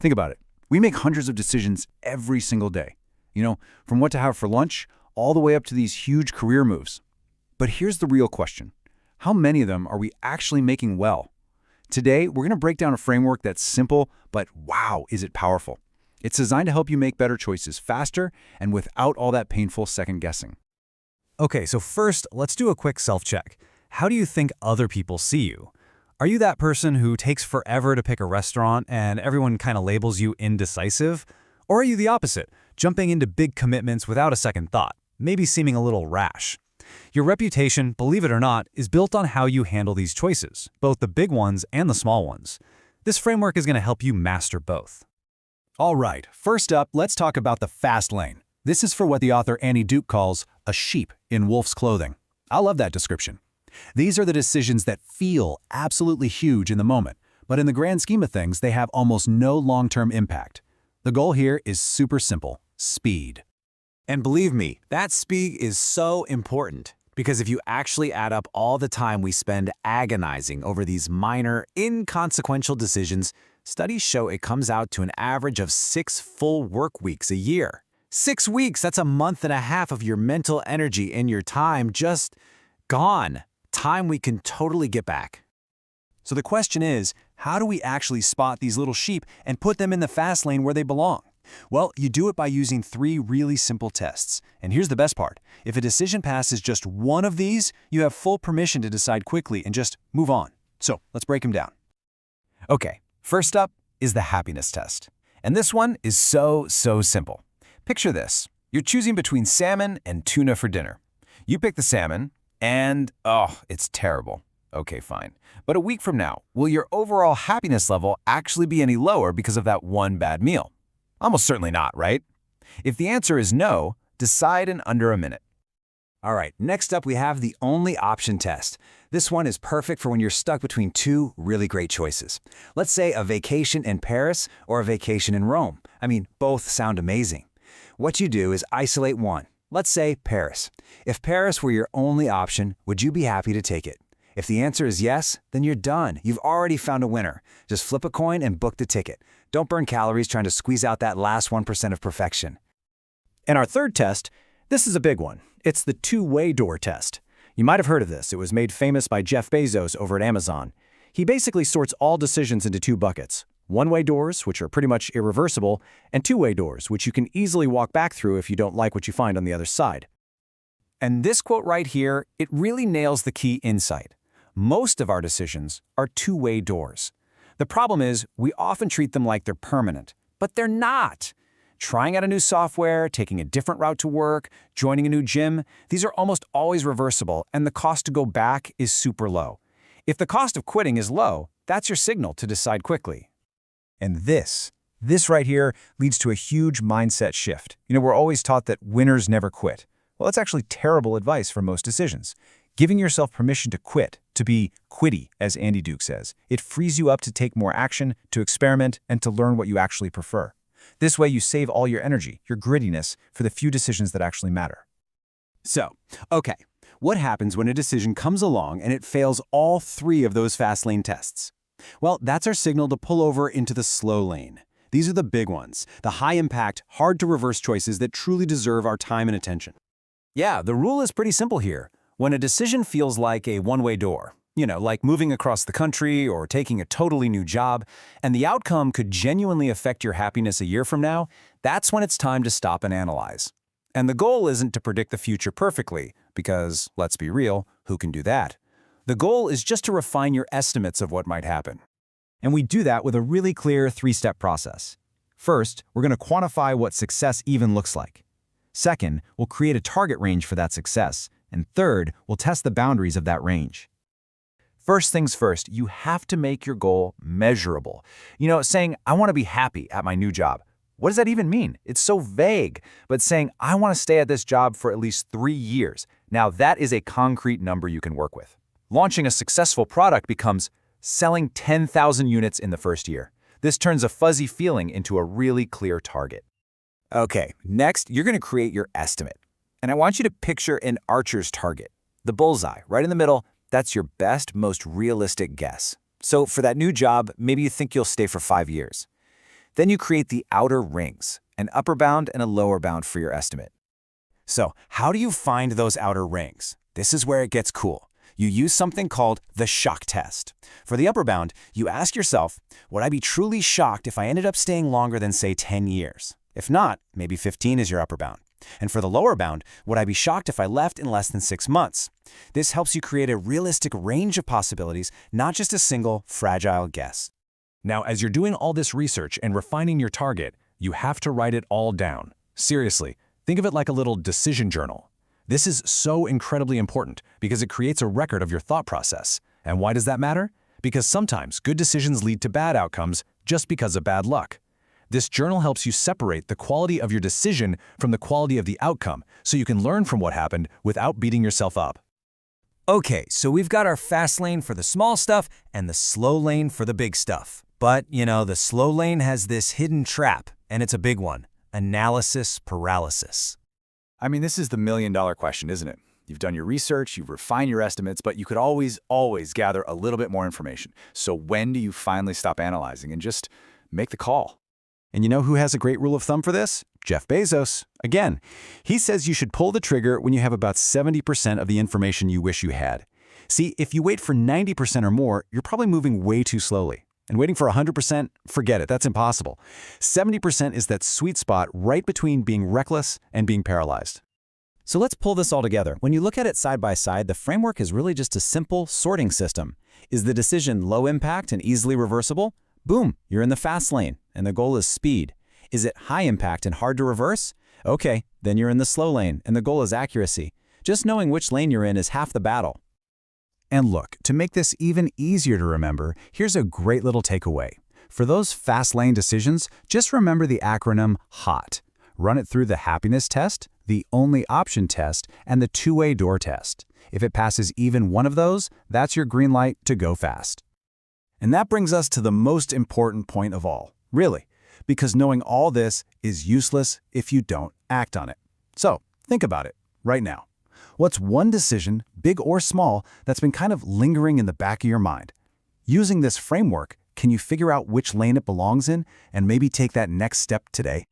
Think about it. We make hundreds of decisions every single day. From what to have for lunch, all the way up to these huge career moves. But here's the real question. How many of them are we actually making well? Today, we're going to break down a framework that's simple, but wow, is it powerful. It's designed to help you make better choices faster and without all that painful second guessing. Okay, so first, let's do a quick self-check. How do you think other people see you? Are you that person who takes forever to pick a restaurant and everyone kind of labels you indecisive? Or are you the opposite, jumping into big commitments without a second thought, maybe seeming a little rash? Your reputation, believe it or not, is built on how you handle these choices, both the big ones and the small ones. This framework is going to help you master both. All right, first up, let's talk about the fast lane. This is for what the author Annie Duke calls a sheep in wolf's clothing. I love that description. These are the decisions that feel absolutely huge in the moment, but in the grand scheme of things, they have almost no long-term impact. The goal here is super simple: speed. And believe me, that speed is so important, because if you actually add up all the time we spend agonizing over these minor, inconsequential decisions, studies show it comes out to an average of 6 full work weeks a year. 6 weeks, that's a month and a half of your mental energy and your time just gone. Time we can totally get back. So the question is, how do we actually spot these little sheep and put them in the fast lane where they belong? Well, you do it by using 3 really simple tests. And here's the best part. If a decision passes just one of these, you have full permission to decide quickly and just move on. So let's break them down. Okay, first up is the happiness test. And this one is so simple. Picture this. You're choosing between salmon and tuna for dinner. You pick the salmon, and it's terrible. Okay, fine. But a week from now, will your overall happiness level actually be any lower because of that one bad meal? Almost certainly not, right? If the answer is no, decide in under a minute. All right, next up we have the only option test. This one is perfect for when you're stuck between 2 really great choices. Let's say a vacation in Paris or a vacation in Rome. I mean, both sound amazing. What you do is isolate one. Let's say Paris. If Paris were your only option, would you be happy to take it? If the answer is yes, then you're done. You've already found a winner. Just flip a coin and book the ticket. Don't burn calories trying to squeeze out that last 1% of perfection. And our third test, this is a big one. It's the two-way door test. You might have heard of this. It was made famous by Jeff Bezos over at Amazon. He basically sorts all decisions into 2 buckets: one-way doors, which are pretty much irreversible, and two-way doors, which you can easily walk back through if you don't like what you find on the other side. And this quote right here, it really nails the key insight. Most of our decisions are two-way doors. The problem is we often treat them like they're permanent, but they're not. Trying out a new software, taking a different route to work, joining a new gym, these are almost always reversible, and the cost to go back is super low. If the cost of quitting is low, that's your signal to decide quickly. And this right here leads to a huge mindset shift. We're always taught that winners never quit. Well, that's actually terrible advice for most decisions. Giving yourself permission to quit, to be quitty, as Andy Duke says, it frees you up to take more action, to experiment, and to learn what you actually prefer. This way you save all your energy, your grittiness, for the few decisions that actually matter. So, okay, what happens when a decision comes along and it fails all 3 of those fast lane tests? Well, that's our signal to pull over into the slow lane. These are the big ones, the high-impact, hard-to-reverse choices that truly deserve our time and attention. Yeah, the rule is pretty simple here. When a decision feels like a one-way door, like moving across the country or taking a totally new job, and the outcome could genuinely affect your happiness a year from now, that's when it's time to stop and analyze. And the goal isn't to predict the future perfectly, because, let's be real, who can do that? The goal is just to refine your estimates of what might happen. And we do that with a really clear 3-step process. First, we're going to quantify what success even looks like. Second, we'll create a target range for that success. And third, we'll test the boundaries of that range. First things first, you have to make your goal measurable. Saying, I want to be happy at my new job. What does that even mean? It's so vague. But saying, I want to stay at this job for at least 3 years. Now that is a concrete number you can work with. Launching a successful product becomes selling 10,000 units in the first year. This turns a fuzzy feeling into a really clear target. Okay, next, you're going to create your estimate. And I want you to picture an archer's target. The bullseye, right in the middle, that's your best, most realistic guess. So for that new job, maybe you think you'll stay for 5 years. Then you create the outer rings, an upper bound and a lower bound for your estimate. So, how do you find those outer rings? This is where it gets cool. You use something called the shock test. For the upper bound, you ask yourself, would I be truly shocked if I ended up staying longer than, say, 10 years? If not, maybe 15 is your upper bound. And for the lower bound, would I be shocked if I left in less than 6 months? This helps you create a realistic range of possibilities, not just a single, fragile guess. Now, as you're doing all this research and refining your target, you have to write it all down. Seriously, think of it like a little decision journal. This is so incredibly important because it creates a record of your thought process. And why does that matter? Because sometimes good decisions lead to bad outcomes just because of bad luck. This journal helps you separate the quality of your decision from the quality of the outcome so you can learn from what happened without beating yourself up. Okay, so we've got our fast lane for the small stuff and the slow lane for the big stuff. But, the slow lane has this hidden trap, and it's a big one: analysis paralysis. I mean, this is the million-dollar question, isn't it? You've done your research, you've refined your estimates, but you could always gather a little bit more information. So when do you finally stop analyzing and just make the call? And you know who has a great rule of thumb for this? Jeff Bezos. Again, he says you should pull the trigger when you have about 70% of the information you wish you had. See, if you wait for 90% or more, you're probably moving way too slowly. And waiting for 100%, forget it, that's impossible. 70% is that sweet spot right between being reckless and being paralyzed. So let's pull this all together. When you look at it side by side, the framework is really just a simple sorting system. Is the decision low impact and easily reversible? Boom, you're in the fast lane, and the goal is speed. Is it high impact and hard to reverse? Okay, then you're in the slow lane, and the goal is accuracy. Just knowing which lane you're in is half the battle. And look, to make this even easier to remember, here's a great little takeaway. For those fast lane decisions, just remember the acronym HOT. Run it through the happiness test, the only option test, and the two-way door test. If it passes even one of those, that's your green light to go fast. And that brings us to the most important point of all, really, because knowing all this is useless if you don't act on it. So, think about it right now. What's one decision, big or small, that's been kind of lingering in the back of your mind? Using this framework, can you figure out which lane it belongs in and maybe take that next step today?